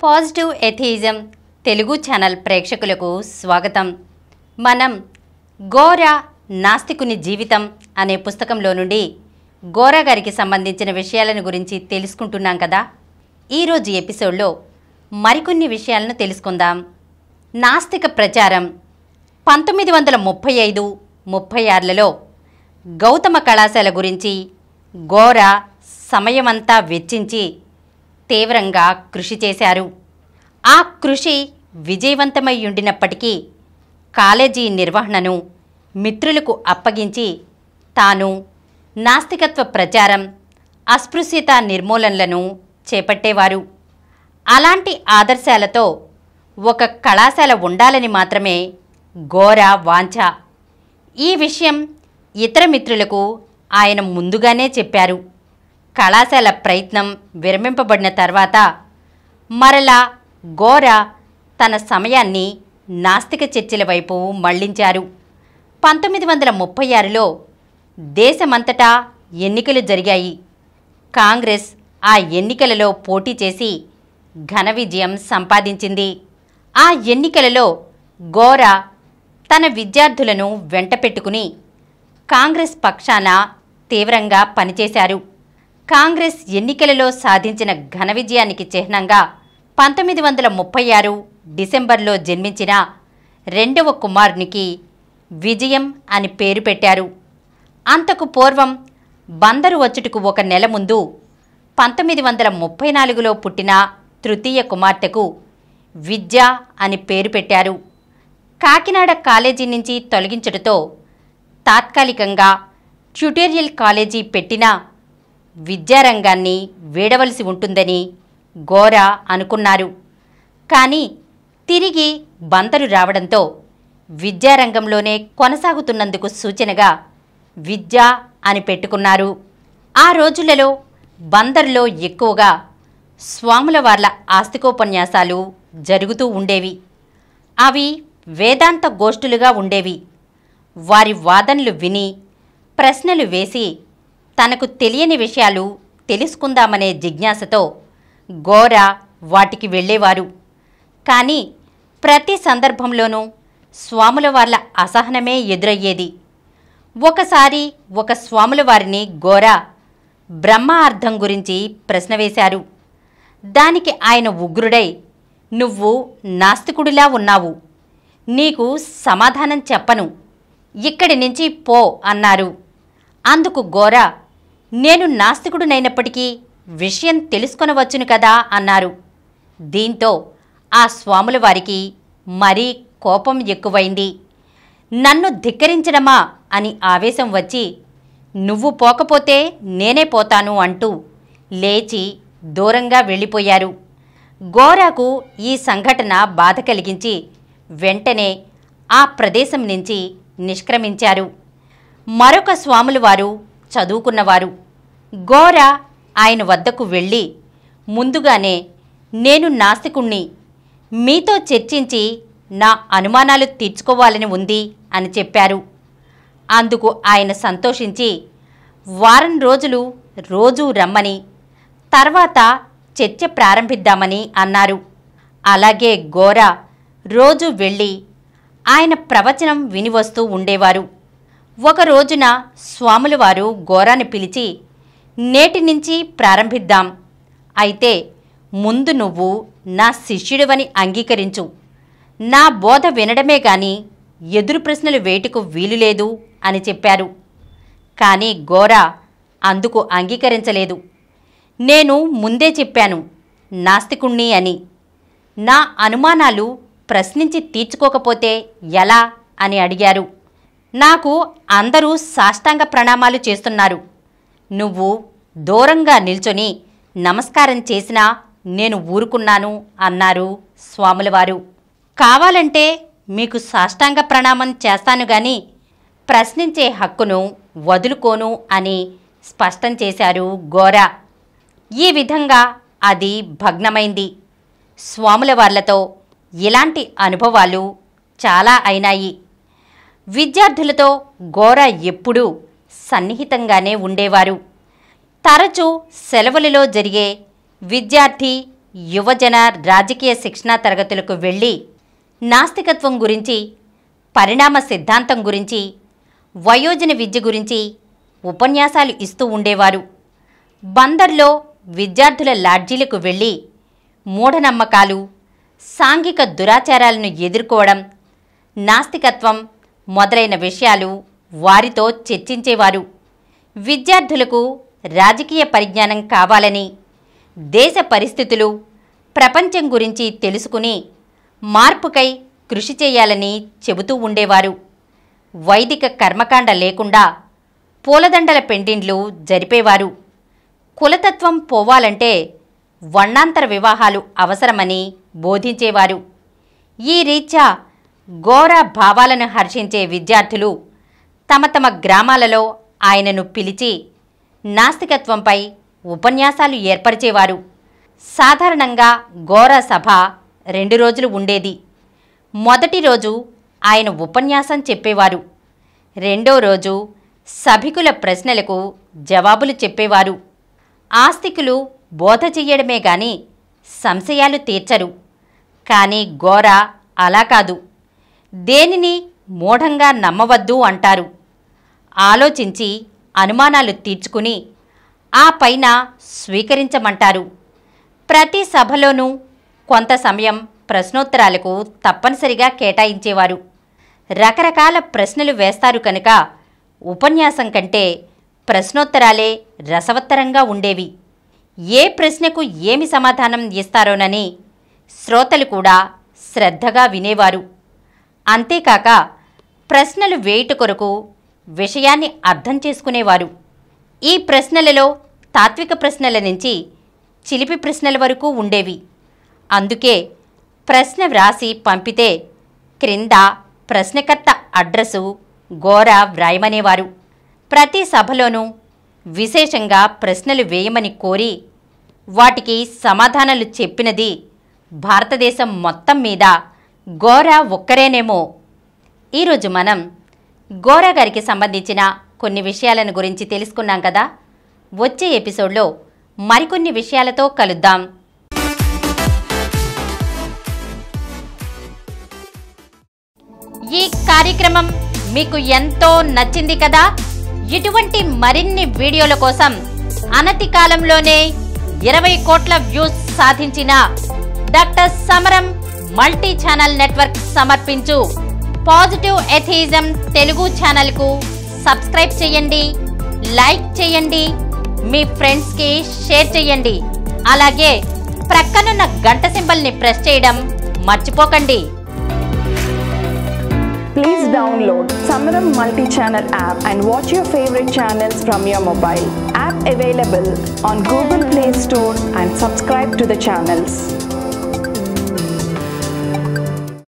Positive atheism Telugu channel ప్రేక్షకులకు స్వాగతం. మనం గోరా నాస్తికుని జీవితం అనే పుస్తకంలో నుండి గోరా గారికి సంబంధించిన విషయాలను గురించి తెలుసుకుంటున్నాం కదా. ఈరోజు ఎపిసోడ్లో మరికొన్ని విషయాలను తెలుసుకుందాం. నాస్తిక ప్రచారం 1935-36లలో గౌతమ కళాశాల గురించి గోరా సమయమంతా వెచ్చించి తీవ్రంగా కృషి చేశారు. ఆ కృషి విజయవంతమయ్యుండినప్పటికీ కాలేజీ నిర్వహణను మిత్రులకు అప్పగించి తాను నాస్తికత్వ ప్రచారం, అస్పృశ్యత నిర్మూలనలను చేపట్టేవారు. అలాంటి ఆదర్శాలతో ఒక కళాశాల ఉండాలని మాత్రమే గోరా వాంఛ. ఈ విషయం ఇతర మిత్రులకు ఆయన ముందుగానే చెప్పారు. కళాశాల ప్రయత్నం విరమింపబడిన తర్వాత మరలా గోరా తన సమయాన్ని నాస్తిక చర్చల వైపు మళ్లించారు. 1936లో దేశమంతటా ఎన్నికలు జరిగాయి. కాంగ్రెస్ ఆ ఎన్నికలలో పోటీ చేసి ఘన విజయం సంపాదించింది. ఆ ఎన్నికలలో గోరా తన విద్యార్థులను వెంటపెట్టుకుని కాంగ్రెస్ పక్షాన తీవ్రంగా పనిచేశారు. కాంగ్రెస్ ఎన్నికలలో సాధించిన ఘన విజయానికి చిహ్నంగా 1936 డిసెంబర్లో జన్మించిన రెండవ కుమారునికి విజయం అని పేరు పెట్టారు. అంతకు పూర్వం బందరు వచ్చుటకు ఒక నెల ముందు 1934లో పుట్టిన తృతీయ కుమార్తెకు విద్య అని పేరు పెట్టారు. కాకినాడ కాలేజీ నుంచి తొలగించడంతో తాత్కాలికంగా ట్యుటోరియల్ కాలేజీ పెట్టినా విద్యారంగాన్ని వీడవలసి ఉంటుందని గోరా అనుకున్నారు. కానీ తిరిగి బందరు రావడంతో విద్యారంగంలోనే కొనసాగుతున్నందుకు సూచనగా విద్య అని పెట్టుకున్నారు. ఆ రోజులలో బందరులో ఎక్కువగా స్వాములవార్ల ఆస్తికోపన్యాసాలు జరుగుతూ ఉండేవి. అవి వేదాంత గోష్ఠులుగా ఉండేవి. వారి వాదనలు విని ప్రశ్నలు వేసి తనకు తెలియని విషయాలు తెలుసుకుందామనే జిజ్ఞాసతో గోరా వాటికి వెళ్ళేవారు. కానీ ప్రతి సందర్భంలోనూ స్వాముల వార్ల అసహనమే ఎదురయ్యేది. ఒకసారి ఒక స్వాముల వారిని గోరా బ్రహ్మ అర్థం గురించి ప్రశ్న వేశారు. దానికి ఆయన ఉగ్రుడై, "నువ్వు నాస్తికుడిలా ఉన్నావు, నీకు సమాధానం చెప్పను, ఇక్కడి నుంచి పో" అన్నారు. అందుకు గోరా, "నేను నాస్తికుడునైనప్పటికీ విషయం తెలుసుకొనవచ్చును కదా" అన్నారు. దీంతో ఆ స్వాముల వారికి మరీ కోపం ఎక్కువైంది. "నన్ను ధిక్కరించడమా" అని ఆవేశం వచ్చి, "నువ్వు పోకపోతే నేనే పోతాను" అంటూ లేచి దూరంగా వెళ్ళిపోయారు. గోరాకు ఈ సంఘటన బాధ కలిగించి వెంటనే ఆ ప్రదేశం నుంచి నిష్క్రమించారు. మరొక స్వాముల వారు చదువుకున్నవారు. గోరా ఆయన వద్దకు వెళ్ళి, "ముందుగానే నేను నాస్తికుణ్ణి, మీతో చర్చించి నా అనుమానాలు తీర్చుకోవాలని ఉంది" అని చెప్పారు. అందుకు ఆయన సంతోషించి వారం రోజులు రోజూ రమ్మని, తర్వాత చర్చ ప్రారంభిద్దామని అన్నారు. అలాగే గోరా రోజు వెళ్ళి ఆయన ప్రవచనం విని వస్తూ ఉండేవారు. ఒక రోజున స్వాముల వారు గోరాని పిలిచి, "నేటి నుంచి ప్రారంభిద్దాం. అయితే ముందు నువ్వు నా శిష్యుడివని అంగీకరించు. నా బోధ వినడమే గాని ఎదురు ప్రశ్నలు వేటుకు వీలులేదు" అని చెప్పారు. కానీ గోరా అందుకు అంగీకరించలేదు. "నేను ముందే చెప్పాను నాస్తికుణ్ణి అని. నా అనుమానాలు ప్రశ్నించి తీర్చుకోకపోతే ఎలా" అని అడిగారు. "నాకు అందరూ సాష్టాంగ ప్రణామాలు చేస్తున్నారు. నువ్వు దూరంగా నిల్చొని నమస్కారం చేసినా నేను ఊరుకున్నాను" అన్నారు స్వాములవారు. "కావాలంటే మీకు సాష్టాంగ ప్రణామం చేస్తాను గాని ప్రశ్నించే హక్కును వదులుకోను" అని స్పష్టం చేశారు గోరా. ఈ విధంగా అది భగ్నమైంది. స్వాముల వార్లతో ఇలాంటి అనుభవాలు చాలా అయినాయి. విద్యార్థులతో గోరా ఎప్పుడూ సన్నిహితంగానే ఉండేవారు. తరచూ సెలవులలో జరిగే విద్యార్థి యువజన రాజకీయ శిక్షణా తరగతులకు వెళ్ళి నాస్తికత్వం గురించి, పరిణామ సిద్ధాంతం గురించి, వయోజన విద్య గురించి ఉపన్యాసాలు ఇస్తూ ఉండేవారు. బందర్లో విద్యార్థుల లాడ్జీలకు వెళ్ళి మూఢనమ్మకాలు, సాంఘిక దురాచారాలను ఎదుర్కోవడం, నాస్తికత్వం మొదలైన విషయాలు వారితో చర్చించేవారు. విద్యార్థులకు రాజకీయ పరిజ్ఞానం కావాలని, దేశ పరిస్థితులు, ప్రపంచం గురించి తెలుసుకుని మార్పుకై కృషి చేయాలని చెబుతూ ఉండేవారు. వైదిక కర్మకాండ లేకుండా పూలదండల పెండిండ్లు జరిపేవారు. కులతత్వం పోవాలంటే వర్ణాంతర వివాహాలు అవసరమని బోధించేవారు. ఈ రీత్యా ఘోర భావాలను హర్షించే విద్యార్థులు తమ తమ గ్రామాలలో ఆయనను పిలిచి నాస్తికత్వంపై ఉపన్యాసాలు ఏర్పరిచేవారు. సాధారణంగా ఘోర సభ 2 రోజులు ఉండేది. మొదటి రోజు ఆయన ఉపన్యాసం చెప్పేవారు. రెండో రోజు సభికుల ప్రశ్నలకు జవాబులు చెప్పేవారు. ఆస్తికులు బోధ చెయ్యడమే గాని సంశయాలు తీర్చరు. కానీ ఘోర అలా కాదు. దేనిని మూఢంగా నమ్మవద్దు అంటారు. ఆలోచించి అనుమానాలు తీర్చుకుని ఆ పైన స్వీకరించమంటారు. ప్రతి సభలోనూ కొంత సమయం ప్రశ్నోత్తరాలకు తప్పనిసరిగా కేటాయించేవారు. రకరకాల ప్రశ్నలు వేస్తారు కనుక ఉపన్యాసం కంటే ప్రశ్నోత్తరాలే రసవత్తరంగా ఉండేవి. ఏ ప్రశ్నకు ఏమి సమాధానం ఇస్తారోనని శ్రోతలు కూడా శ్రద్ధగా వినేవారు. అంతేకాక ప్రశ్నలు వేయుట కొరకు విషయాన్ని అర్థం చేసుకునేవారు. ఈ ప్రశ్నలలో తాత్విక ప్రశ్నల నుంచి చిలిపి ప్రశ్నల వరకు ఉండేవి. అందుకే ప్రశ్న వ్రాసి పంపితే క్రింద ప్రశ్నకర్త అడ్రసు ఘోర వ్రాయమనేవారు. ప్రతి సభలోనూ విశేషంగా ప్రశ్నలు వేయమని కోరి వాటికి సమాధానాలు చెప్పినది భారతదేశం మొత్తం మీద ఘోర ఒక్కరేనేమో. ఈరోజు మనం ఘోర గారికి సంబంధించిన కొన్ని విషయాలను గురించి తెలుసుకున్నాం కదా. వచ్చే ఎపిసోడ్లో మరికొన్ని విషయాలతో కలుద్దాం. ఈ కార్యక్రమం మీకు ఎంతో నచ్చింది కదా. ఇటువంటి మరిన్ని వీడియోల కోసం అనతి కాలంలోనే 20 కోట్ల వ్యూస్ సాధించిన డాక్టర్ సమరం మల్టీ ఛానల్ నెట్వర్క్ సమర్పించు పాజిటివ్ ఎథియిజం తెలుగు ఛానల్కు సబ్స్క్రైబ్ చేయండి, లైక్ చేయండి, మీ ఫ్రెండ్స్కి షేర్ చేయండి. అలాగే ప్రక్కనున్న గంట సింబల్ని ప్రెస్ చేయడం మర్చిపోకండి. Please download Samaram multi-channel app and watch your favorite channels from your mobile. App available on Google Play Store and subscribe to the channels.